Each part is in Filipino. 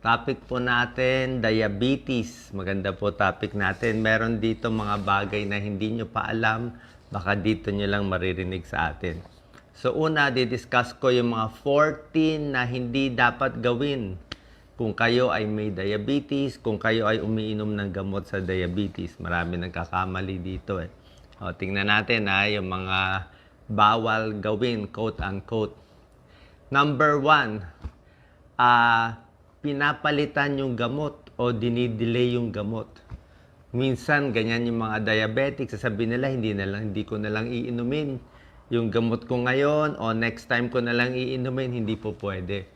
Topic po natin, diabetes. Maganda po topic natin. Meron dito mga bagay na hindi nyo pa alam. Baka dito nyo lang maririnig sa atin. So una, didiscuss ko yung mga 14 na hindi dapat gawin kung kayo ay may diabetes, kung kayo ay umiinom ng gamot sa diabetes. Marami nagkakamali dito eh. O, tingnan natin yung mga bawal gawin, quote-unquote. Number 1, pinapalitan yung gamot o dinidelay yung gamot. Minsan, ganyan yung mga diabetic, sasabihin nila, hindi ko na lang iinumin yung gamot ko ngayon o next time ko na lang iinumin, hindi po pwede.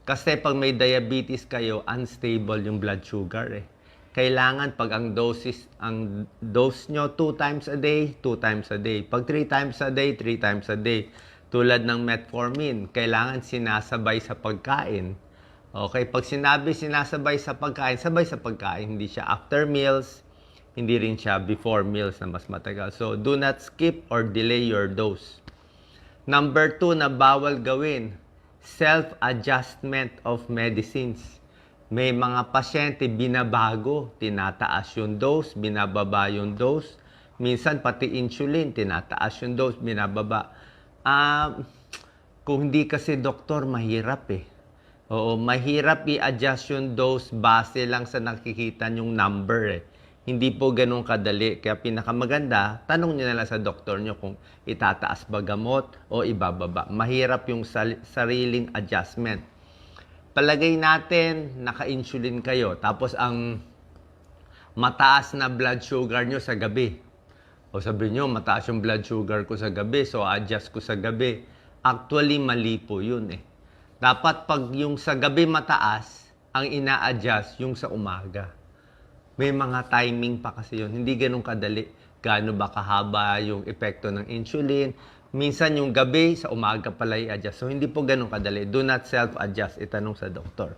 Kasi pag may diabetes kayo, unstable yung blood sugar eh. Kailangan pag ang dose nyo 2 times a day, 2 times a day. Pag 3 times a day, 3 times a day. Tulad ng metformin, kailangan sinasabay sa pagkain. Okay, pag sinabi sinasabay sa pagkain, sabay sa pagkain. Hindi siya after meals, hindi rin siya before meals na mas matagal. So, do not skip or delay your dose. Number 2 na bawal gawin, self-adjustment of medicines. May mga pasyente binabago, tinataas yung dose, binababa yung dose. Minsan pati insulin, tinataas yung dose, binababa. Kung hindi kasi doktor, mahirap eh. Oo, mahirap i-adjust yung dose base lang sa nakikita yung number eh. Hindi po ganun kadali. Kaya pinakamaganda, tanong niyo na lang sa doktor niyo kung itataas ba gamot o ibababa. Mahirap yung sariling adjustment. Palagay natin, naka-insulin kayo. Tapos ang mataas na blood sugar nyo sa gabi. O sabi nyo, mataas yung blood sugar ko sa gabi, so adjust ko sa gabi. Actually, mali po yun eh. Dapat pag yung sa gabi mataas, ang ina-adjust yung sa umaga. May mga timing pa kasi yun. Hindi ganun kadali. Gaano ba kahaba yung epekto ng insulin. Minsan yung gabi, sa umaga pala i-adjust. So hindi po ganun kadali. Do not self-adjust. Itanong sa doktor.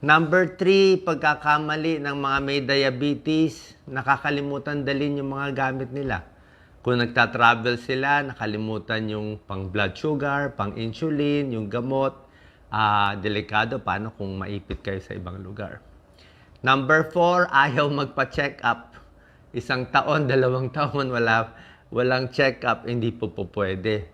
Number 3, pagkakamali ng mga may diabetes, nakakalimutan dalhin yung mga gamit nila. Kung nagta-travel sila, nakalimutan yung pang blood sugar, pang insulin, yung gamot. Delikado, paano kung maipit kayo sa ibang lugar. Number 4, ayaw magpa-check up. 1 taon, 2 taon, walang check up, hindi po pwede.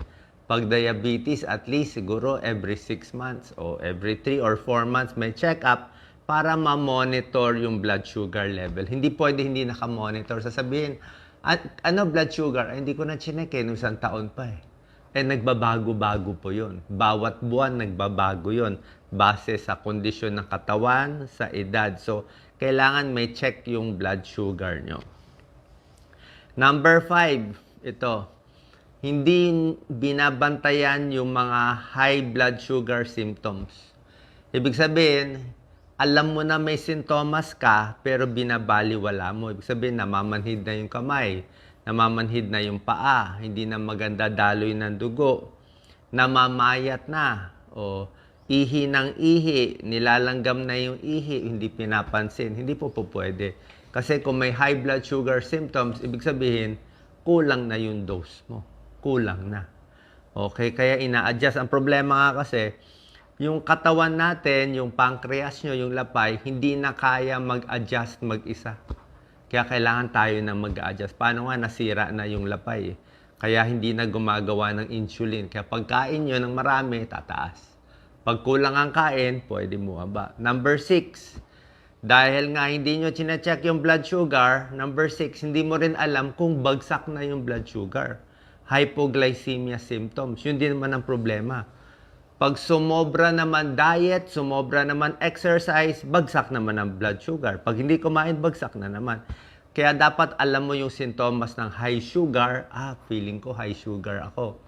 Pag diabetes, at least siguro every 6 months o every 3 or 4 months may check up para ma-monitor yung blood sugar level. Hindi pwede hindi naka-monitor. Sasabihin, blood sugar? Hindi ko na chinek nung 1 taon pa eh. Nagbabago-bago po yun. Bawat buwan, nagbabago yun. Base sa kondisyon ng katawan, sa edad. So, kailangan may check yung blood sugar nyo. Number 5, ito. Hindi binabantayan yung mga high blood sugar symptoms. Ibig sabihin, alam mo na may sintomas ka, pero binabaliwala mo. Ibig sabihin, namamanhid na yung kamay, namamanhid na yung paa, hindi na maganda daloy ng dugo, namamayat na, o ihi ng ihi, nilalanggam na yung ihi, hindi pinapansin. Hindi po pwede. Kasi kung may high blood sugar symptoms, ibig sabihin, kulang na yung dose mo. Kulang na. Okay, kaya ina-adjust. Ang problema nga kasi, yung katawan natin, yung pancreas nyo, yung lapay, hindi na kaya mag-adjust mag-isa. Kaya kailangan tayo na mag-adjust. Paano nga nasira na yung lapay eh. Kaya hindi na gumagawa ng insulin. Kaya pagkain nyo ng marami, tataas. Pag kulang ang kain, pwede bumaba. Number 6, dahil nga hindi nyo chinecheck yung blood sugar, number 6, hindi mo rin alam kung bagsak na yung blood sugar. Hypoglycemia symptoms. Yun din naman ang problema. Pag sumobra naman diet, sumobra naman exercise, bagsak naman ang blood sugar. Pag hindi kumain, bagsak na naman. Kaya dapat alam mo yung sintomas ng high sugar. Feeling ko high sugar ako.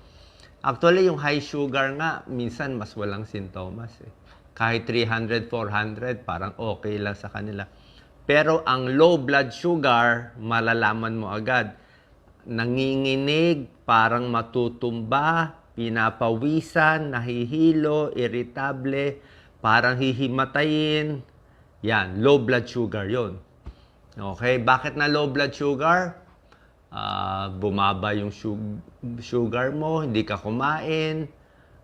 Actually, yung high sugar nga, minsan mas walang sintomas eh. Kahit 300, 400, parang okay lang sa kanila. Pero ang low blood sugar, malalaman mo agad. Nanginginig, parang matutumba, pinapawisan, nahihilo, irritable, parang hihimatayin. Yan, low blood sugar yon. Okay, bakit na low blood sugar? Bumaba yung sugar mo, hindi ka kumain,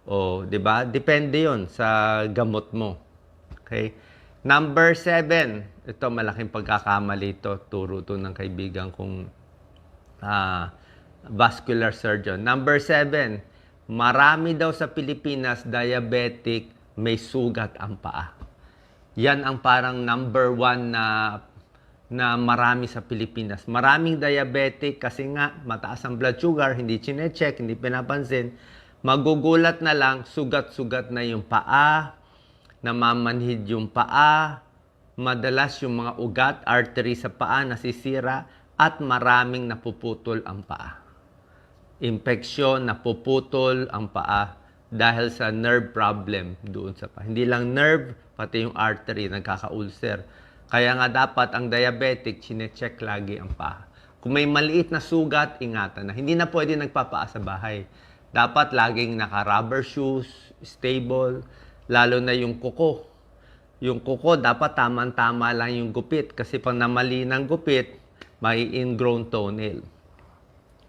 o, 'di ba? Depende 'yon sa gamot mo. Okay? Number 7, ito malaking pagkakamali ito. Turo to ng kaibigan kong vascular surgeon. Number 7, marami daw sa Pilipinas diabetic, may sugat ang paa. Yan ang parang number 1 na marami sa Pilipinas. Maraming diabetic kasi nga mataas ang blood sugar, hindi chine-check, hindi pinapansin. Magugulat na lang, sugat-sugat na yung paa, namamanhid yung paa, madalas yung mga ugat, artery sa paa nasisira, at maraming napuputol ang paa. Infeksyon, napuputol ang paa dahil sa nerve problem doon sa paa. Hindi lang nerve, pati yung artery, nagkaka-ulcer. Kaya nga dapat ang diabetic, chine-check lagi ang paa. Kung may maliit na sugat, ingatan na. Hindi na pwede nagpapaa sa bahay. Dapat laging naka-rubber shoes, stable, lalo na yung kuko. Yung kuko, dapat tamang-tama lang yung gupit. Kasi pag namali ng gupit, may ingrown toenail.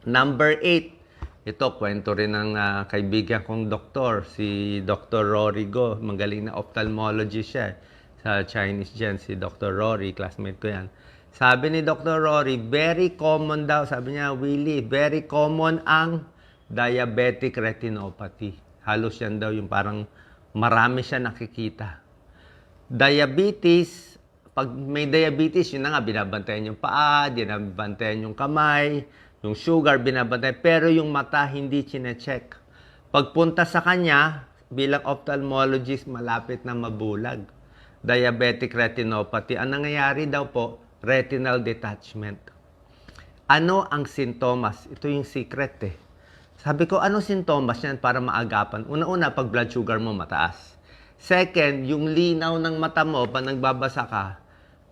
Number 8, ito, kwento rin ng kaibigan kong doktor, si Dr. Rory Go. Magaling na ophthalmologist siya. Sa Chinese dyan, si Dr. Rory, classmate ko yan. Sabi ni Dr. Rory, very common daw, sabi niya, Willie, very common ang diabetic retinopathy. Halos yan daw yung parang marami siya nakikita. Diabetes, pag may diabetes, yun na nga, binabantayan yung paa, binabantayan yung kamay, yung sugar, binabantayan, pero yung mata, hindi chine-check. Pagpunta sa kanya, bilang ophthalmologist, malapit na mabulag. Diabetic retinopathy. Ang nangyayari daw po, retinal detachment. Ano ang sintomas? Ito yung secret eh. Sabi ko, ano sintomas yan para maagapan? Una-una, pag blood sugar mo mataas. Second, yung linaw ng mata mo, pag nagbabasa ka,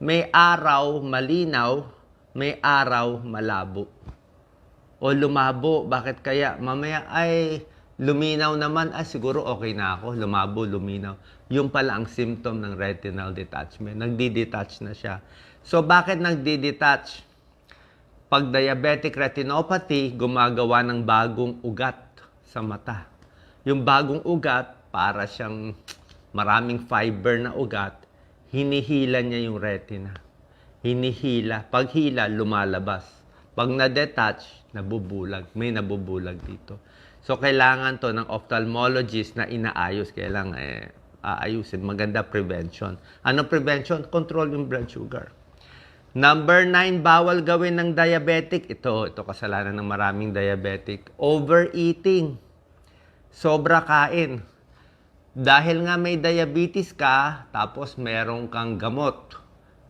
may araw malinaw, may araw malabo. O lumabo, bakit kaya? Mamaya ay luminaw naman, siguro okay na ako. Lumabo, luminaw. Yung pala ang symptom ng retinal detachment. Nagdi-detach na siya. So, bakit nagdi-detach? Pag diabetic retinopathy, gumagawa ng bagong ugat sa mata. Yung bagong ugat, para siyang maraming fiber na ugat, hinihila niya yung retina. Hinihila. Pag hila, lumalabas. Pag na-detach, nabubulag. May nabubulag dito. So, kailangan to ng ophthalmologist na inaayos. Kailangan aayusin. Maganda prevention. Ano prevention? Control yung blood sugar. Number 9, bawal gawin ng diabetic. Ito kasalanan ng maraming diabetic. Overeating. Sobra kain. Dahil nga may diabetes ka, tapos meron kang gamot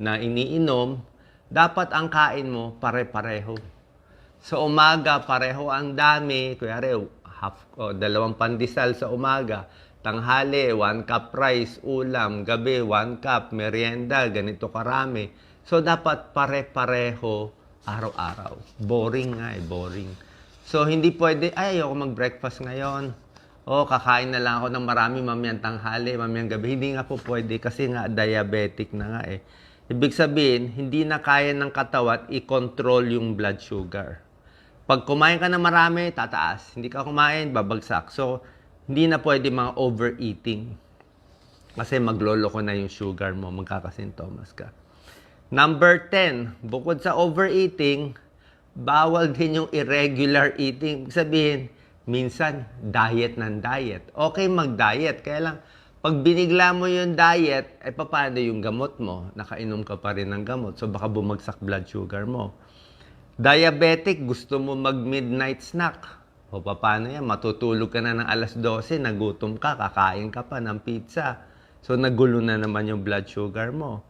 na iniinom, dapat ang kain mo pare-pareho. Sa umaga, pareho ang dami. Kuyari, dalawang pandesal sa umaga. Tanghali, 1 cup rice, ulam. Gabi, 1 cup, merienda, ganito karami. So, dapat pare-pareho araw-araw. Boring nga boring. So, hindi pwede, ayoko mag-breakfast ngayon. Kakain na lang ako ng marami mamayang tanghali, mamayang gabi. Hindi nga po pwede kasi nga diabetic na nga Ibig sabihin, hindi na kaya ng katawan i-control yung blood sugar. Pag kumain ka na marami, tataas. Hindi ka kumain, babagsak. So, hindi na pwede mga overeating. Kasi magloloko na yung sugar mo, magkakasintomas ka. Number 10, bukod sa overeating, bawal din yung irregular eating. Ibig sabihin, minsan, diet ng diet. Okay mag-diet, kaya lang, pag binigla mo yung diet, paano yung gamot mo? Nakainom ka pa rin ng gamot, so baka bumagsak blood sugar mo. Diabetic, gusto mo mag-midnight snack. O paano yan? Matutulog ka na ng alas 12, nagutom ka, kakain ka pa ng pizza. So nagulo na naman yung blood sugar mo.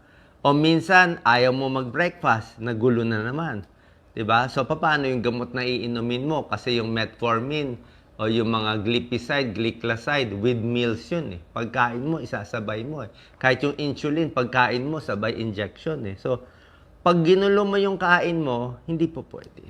O minsan, ayaw mo mag-breakfast, nagulo na naman. Diba? So paano yung gamot na iinumin mo? Kasi yung metformin o yung mga glipizide, glycoside, with meals yun Pagkain mo, isasabay mo Kahit yung insulin, pagkain mo, sabay injection So, pag ginulo mo yung kain mo, hindi po pwede.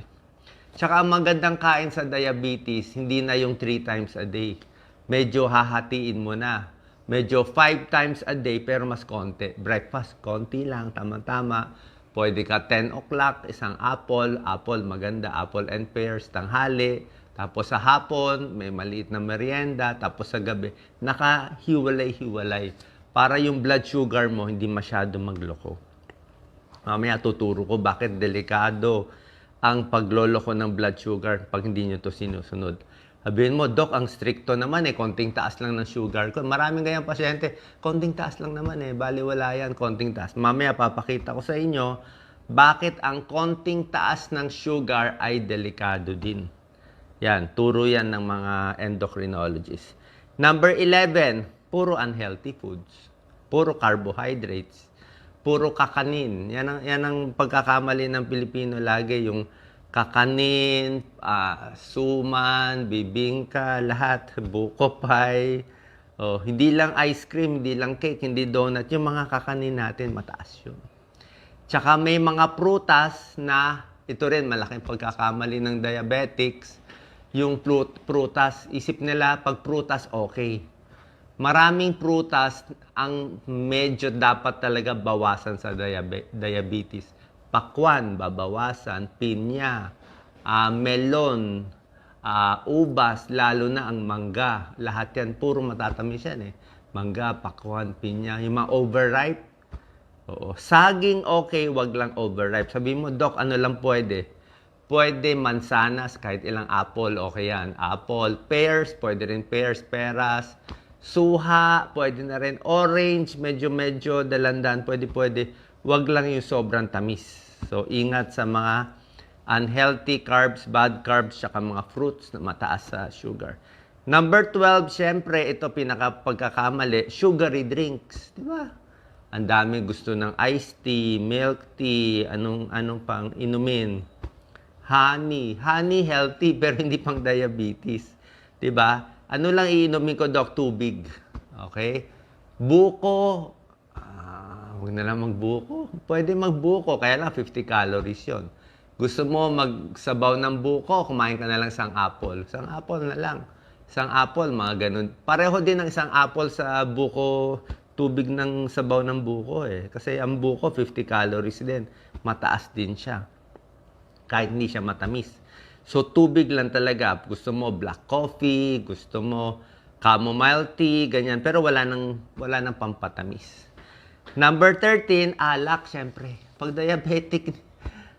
Tsaka ang magandang kain sa diabetes, hindi na yung 3 times a day. Medyo hahatiin mo na. Medyo 5 times a day, pero mas konti. Breakfast, konti lang, tama-tama. Pwede ka 10 o'clock, isang apple. Apple, maganda. Apple and pears, tanghali. Tapos sa hapon, may maliit na merienda. Tapos sa gabi, nakahiwalay-hiwalay. para yung blood sugar mo hindi masyado magloko. Mamaya tuturo ko bakit delikado ang pagloloko ng blood sugar pag hindi nyo to sinusunod. Sabihin mo, Doc, ang stricto naman konting taas lang ng sugar ko. Maraming ganyang pasyente, konting taas lang naman baliwala yan, konting taas. Mamaya papakita ko sa inyo bakit ang konting taas ng sugar ay delikado din. Yan, turo yan ng mga endocrinologists. Number 11, puro unhealthy foods. Puro carbohydrates. Puro kakanin. Yan ang pagkakamali ng Pilipino lagi, yung kakanin, suman, bibingka, lahat, buko pie. Hindi lang ice cream, hindi lang cake, hindi donut. Yung mga kakanin natin, mataas yun. Tsaka may mga prutas na, ito rin, malaking pagkakamali ng diabetics. Yung prutas, isip nila pag prutas, okay. Maraming prutas ang medyo dapat talaga bawasan sa diabetes. Pakwan, babawasan, pinya, melon, ubas, lalo na ang mangga. Lahat yan, puro matatamis yan Mangga, pakwan, pinya, yung mga overripe. Oo. Saging okay, wag lang overripe. Sabi mo, Doc, ano lang pwede? Pwede mansanas, kahit ilang apple, okay yan. Apple, pears, pwede rin pears, peras. Suha, pwede na rin. Orange, medyo dalandan, pwede. Wag lang yung sobrang tamis. So, ingat sa mga unhealthy carbs, bad carbs, saka mga fruits na mataas sa sugar. Number 12, syempre, ito pinaka-pagkakamali, sugary drinks. Di ba? Ang dami gusto ng iced tea, milk tea, anong pang inumin. Honey healthy pero hindi pang diabetes. 'Di ba? Ano lang iinumin ko, Doc? Tubig. Okay? Buko, huwag na lang magbuko. Pwede magbuko, kaya lang 50 calories 'yon. Gusto mo magsabaw ng buko, kumain ka na lang isang apple. Isang apple na lang. Isang apple, mga ganun. Pareho din ang isang apple sa buko, tubig ng sabaw ng buko Kasi ang buko, 50 calories din. Mataas din siya. Kahit hindi siya matamis. So, tubig lang talaga. Gusto mo black coffee, gusto mo chamomile tea, ganyan. Pero wala nang pampatamis. Number 13, alak, syempre. Pag diabetic,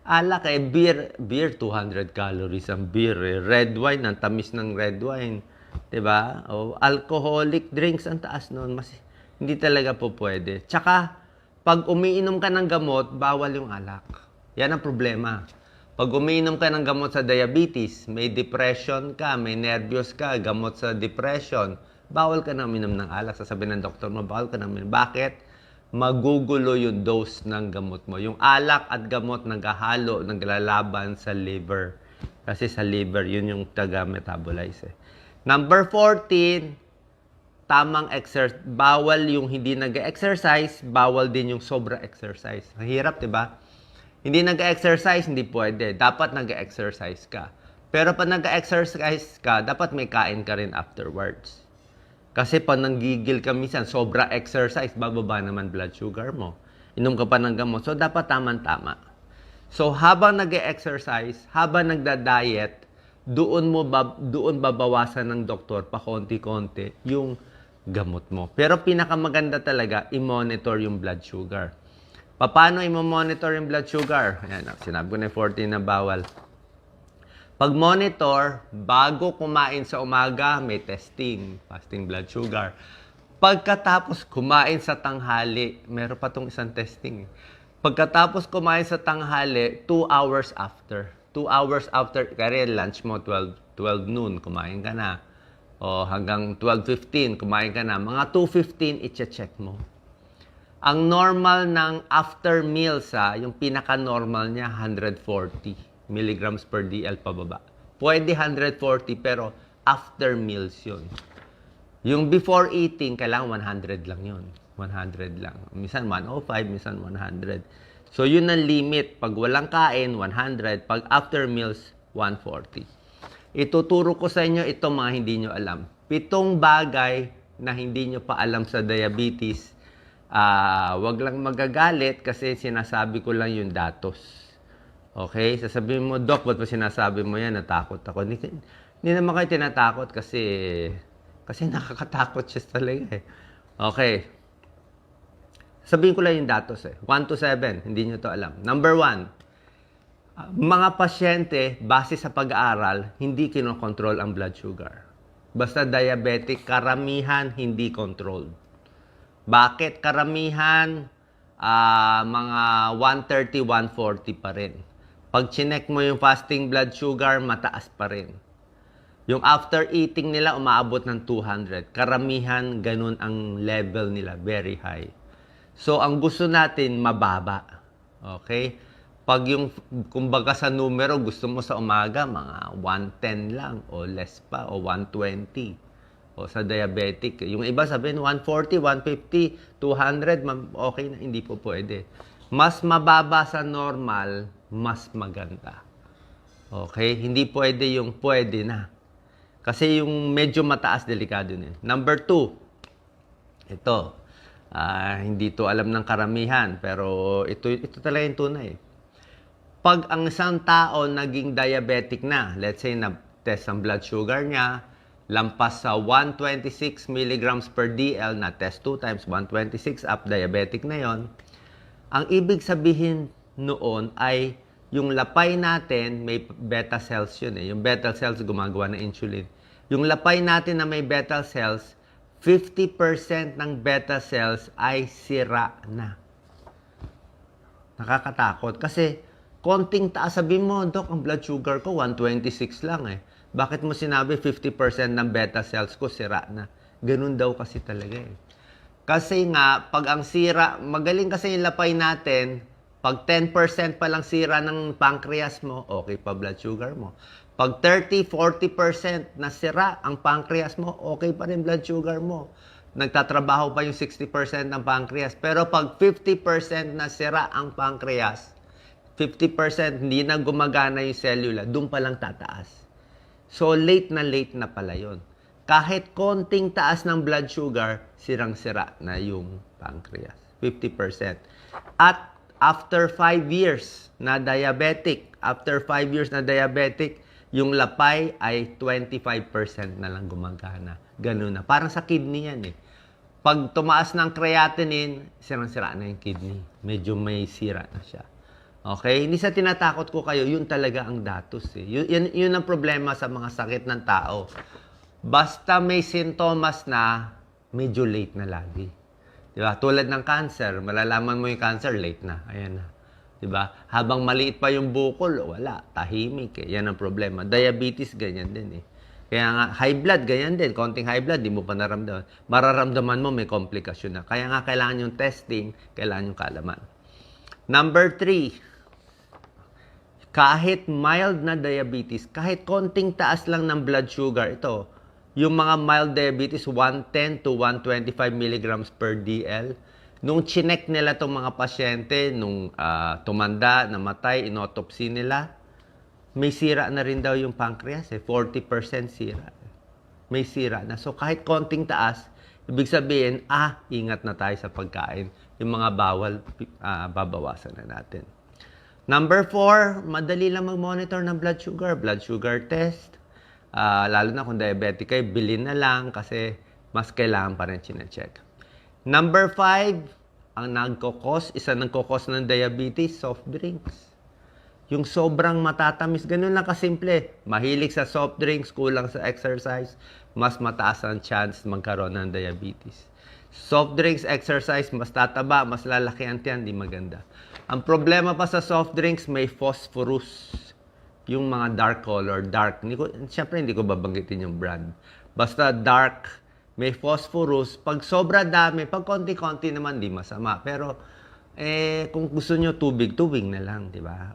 alak beer 200 calories ang beer Red wine, ang tamis ng red wine. 'Di ba? Alcoholic drinks, ang taas noon. Hindi talaga po pwede. Tsaka, pag umiinom ka ng gamot, bawal yung alak. Yan ang problema. Pag umiinom ka ng gamot sa diabetes, may depression ka, may nervyos ka, gamot sa depression, bawal ka na uminom ng alak. Sasabihin ng doktor mo, bawal ka na uminom. Bakit? Magugulo yung dose ng gamot mo. Yung alak at gamot naghahalo, naglalaban sa liver. Kasi sa liver, yun yung taga-metabolize Number 14, tamang exercise. Bawal yung hindi nag-exercise, bawal din yung sobra exercise. Ang hirap, diba? Hindi nag-exercise, hindi pwede. Dapat nag-exercise ka. Pero pag nag-exercise ka, dapat may kain ka rin afterwards. Kasi pag nanggigil ka minsan, sobra exercise, bababa naman blood sugar mo. Inom ka pa ng gamot. So, dapat tama-tama. So, habang nag-exercise, habang nagda-diet, doon babawasan ng doktor pa konti-konti yung gamot mo. Pero pinakamaganda talaga, i-monitor yung blood sugar. Paano i-monitor yung blood sugar? Ayan, sinabi ko na 14 na bawal. Pag-monitor, bago kumain sa umaga, may testing, fasting blood sugar. Pagkatapos kumain sa tanghali, meron pa tong isang testing. Pagkatapos kumain sa tanghali, 2 hours after. 2 hours after, kaya lunch mo, 12 noon, kumain ka na. O hanggang 12:15, kumain ka na. Mga 2:15, i-check mo. Ang normal ng after meals, yung pinaka-normal niya, 140 milligrams per DL pababa. Pwede 140, pero after meals yun. Yung before eating, kailangan 100 lang yun. 100 lang. Minsan 105, minsan 100. So, yun ang limit. Pag walang kain, 100. Pag after meals, 140. Ituturo ko sa inyo ito mga hindi nyo alam. 7 bagay na hindi nyo pa alam sa diabetes. Wag lang magagalit kasi sinasabi ko lang yung datos. Okay? Sasabihin mo, Doc, ba't ba sinasabi mo yan? Natakot ako. Hindi naman kayo tinatakot kasi nakakatakot siya talaga . Okay. Sabihin ko lang yung datos 1 to 7, hindi nyo to alam. Number 1, mga pasyente, base sa pag-aaral, hindi kinokontrol ang blood sugar. Basta diabetic, karamihan hindi controlled. Bakit? Karamihan, mga 130, 140 pa rin. Pag chinek mo yung fasting blood sugar, mataas pa rin. Yung after eating nila, umaabot ng 200. Karamihan, ganun ang level nila, very high. So, ang gusto natin, mababa. Okay? Pag yung, kumbaga sa numero, gusto mo sa umaga, mga 110 lang, o less pa, o 120. O sa diabetic. Yung iba sabihin, 140, 150, 200, okay na, hindi po pwede. Mas mababa sa normal, mas maganda. Okay? Hindi pwede yung pwede na. Kasi yung medyo mataas, delikado na. Number 2, ito. Hindi to alam ng karamihan, pero ito talaga yung tunay. Pag ang isang tao naging diabetic na, let's say na-test ang blood sugar niya, lampas sa 126 milligrams per DL, na-test 2 times, 126 up, diabetic na yon. Ang ibig sabihin noon ay yung lapay natin, may beta cells yun eh. Yung beta cells gumagawa ng insulin. Yung lapay natin na may beta cells, 50% ng beta cells ay sira na. Nakakatakot. Kasi, konting taas, sabihin mo, Dok, ang blood sugar ko, 126 lang eh. Bakit mo sinabi 50% ng beta cells ko sira na? Ganun daw kasi talaga eh. Kasi nga, pag ang sira, magaling kasi yung lapay natin, pag 10% pa lang sira ng pancreas mo, okay pa blood sugar mo. Pag 30-40% na sira ang pancreas mo, okay pa rin blood sugar mo. Nagtatrabaho pa yung 60% ng pancreas. Pero pag 50% na sira ang pancreas, 50% hindi na gumagana yung cellular, doon pa lang tataas. So, late na pala yun. Kahit konting taas ng blood sugar, sirang-sira na yung pancreas. 50%. At after 5 years na diabetic, yung lapay ay 25% na lang gumagana. Ganun na. Parang sa kidney yan eh. Pag tumaas ng creatinine, sirang-sira na yung kidney. Medyo may sira na siya. Okay? Hindi sa tinatakot ko kayo, yun talaga ang datos eh. Yun ang problema sa mga sakit ng tao. Basta may sintomas na, medyo late na lagi. Diba? Tulad ng cancer, malalaman mo yung cancer, late na. Ayan na. Diba? Habang maliit pa yung bukol, wala. Tahimik eh. Yan ang problema. Diabetes, ganyan din eh. Kaya nga, high blood, ganyan din. Konting high blood, di mo pa naramdaman. Mararamdaman mo, may komplikasyon na. Kaya nga, kailangan yung testing, kailangan yung kaalaman. Number 3, kahit mild na diabetes, kahit konting taas lang ng blood sugar, ito, yung mga mild diabetes, 110 to 125 milligrams per DL, nung chinek nila itong mga pasyente, nung tumanda, namatay, inotopsy nila, may sira na rin daw yung pancreas, 40% sira. May sira na. So kahit konting taas, ibig sabihin, ingat na tayo sa pagkain. Yung mga bawal, babawasan na natin. Number 4, madali lang mag-monitor ng blood sugar test. Lalo na kung diabetic kayo, bilhin na lang kasi mas kailangan pa rin chinecheck. Number 5, ang isa nagkokos ng diabetes, soft drinks. Yung sobrang matatamis, ganun lang kasimple. Mahilig sa soft drinks, kulang sa exercise, mas mataas ang chance magkaroon ng diabetes. Soft drinks, exercise, mas tataba, mas lalaki ang tiyan, di maganda. Ang problema pa sa soft drinks, may phosphorus. Yung mga dark color, siyempre hindi ko babanggitin yung brand. Basta dark, may phosphorus. Pag sobra dami, pag konti-konti naman, di masama. Pero, kung gusto nyo tubig na lang, di ba?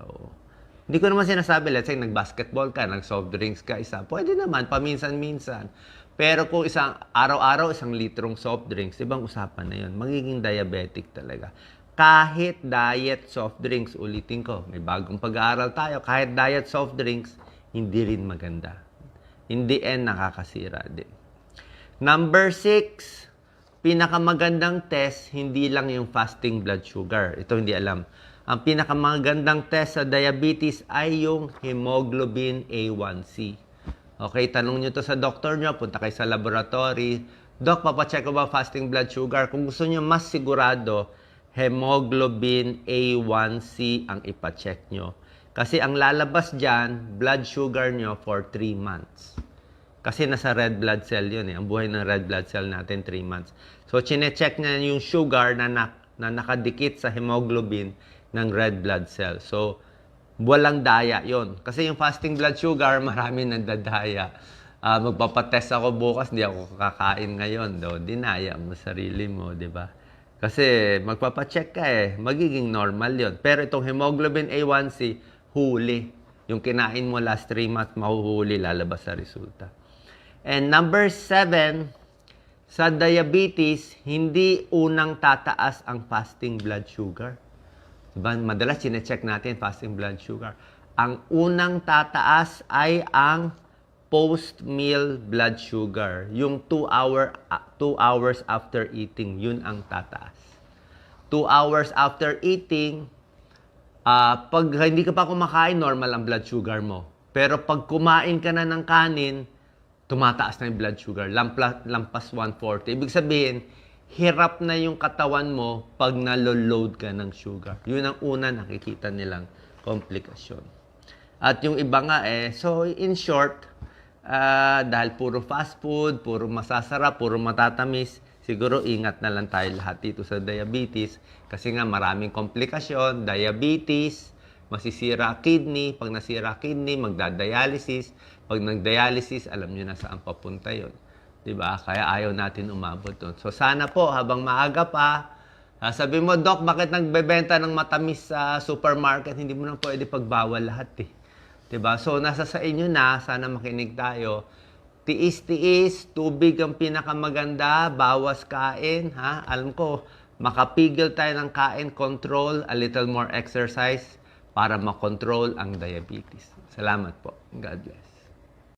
Hindi ko naman sinasabi, let's say, nag-basketball ka, nag-soft drinks ka, isa. Pwede naman, paminsan-minsan. Pero kung araw-araw, 1 litrong soft drinks, ibang usapan na yun. Magiging diabetic talaga. Kahit diet soft drinks, ulitin ko, may bagong pag-aaral tayo, kahit diet soft drinks, hindi rin maganda. In the end, nakakasira din. Number 6, pinakamagandang test, hindi lang yung fasting blood sugar. Ito hindi alam. Ang pinakamagandang test sa diabetes ay yung hemoglobin A1C. Okay, tanong nyo to sa doktor nyo, punta kayo sa laboratory. Doc, papacheck ko ba fasting blood sugar? Kung gusto nyo mas sigurado, hemoglobin A1C ang ipacheck nyo. Kasi ang lalabas dyan, blood sugar nyo for 3 months. Kasi nasa red blood cell yun eh. Ang buhay ng red blood cell natin, 3 months. So, chinecheck na yung sugar na nakadikit sa hemoglobin ng red blood cell. So, walang daya yon. Kasi yung fasting blood sugar, marami nandadaya. Magpapatest ako bukas, hindi ako kakain ngayon. Dinaya mo sarili mo, di ba? Kasi magpapacheck ka eh, magiging normal yon. Pero itong hemoglobin A1C, huli. Yung kinain mo last 3 months, mahuhuli, lalabas sa resulta. And number 7, sa diabetes, hindi unang tataas ang fasting blood sugar. Diba? Madalas chinecheck natin fasting blood sugar. Ang unang tataas ay ang post-meal blood sugar. Yung 2 hours after eating, yun ang tataas. 2 hours after eating, pag hindi ka pa kumakain, normal ang blood sugar mo. Pero pag kumain ka na ng kanin, tumataas na yung blood sugar. Lampas 140. Ibig sabihin, hirap na yung katawan mo pag nalo-load ka ng sugar. Yun ang una nakikita nilang komplikasyon. At yung iba nga so in short, dahil puro fast food, puro masasarap, puro matatamis, siguro ingat na lang tayo lahat dito sa diabetes. Kasi nga maraming komplikasyon, diabetes, masisira kidney, pag nasira kidney, magdadialysis. Pag nagdialysis, alam nyo na saan papunta yun. Diba? Kaya ayaw natin umabot doon. So sana po, habang maaga pa, sabi mo, Doc, bakit nagbebenta ng matamis sa supermarket? Hindi mo na pwede pagbawal lahat eh. Diba? So nasa sa inyo na, sana makinig tayo. Tiis-tiis, tubig ang pinakamaganda, bawas kain. Ha? Alam ko, makapigil tayo ng kain, control, a little more exercise para makontrol ang diabetes. Salamat po. God bless.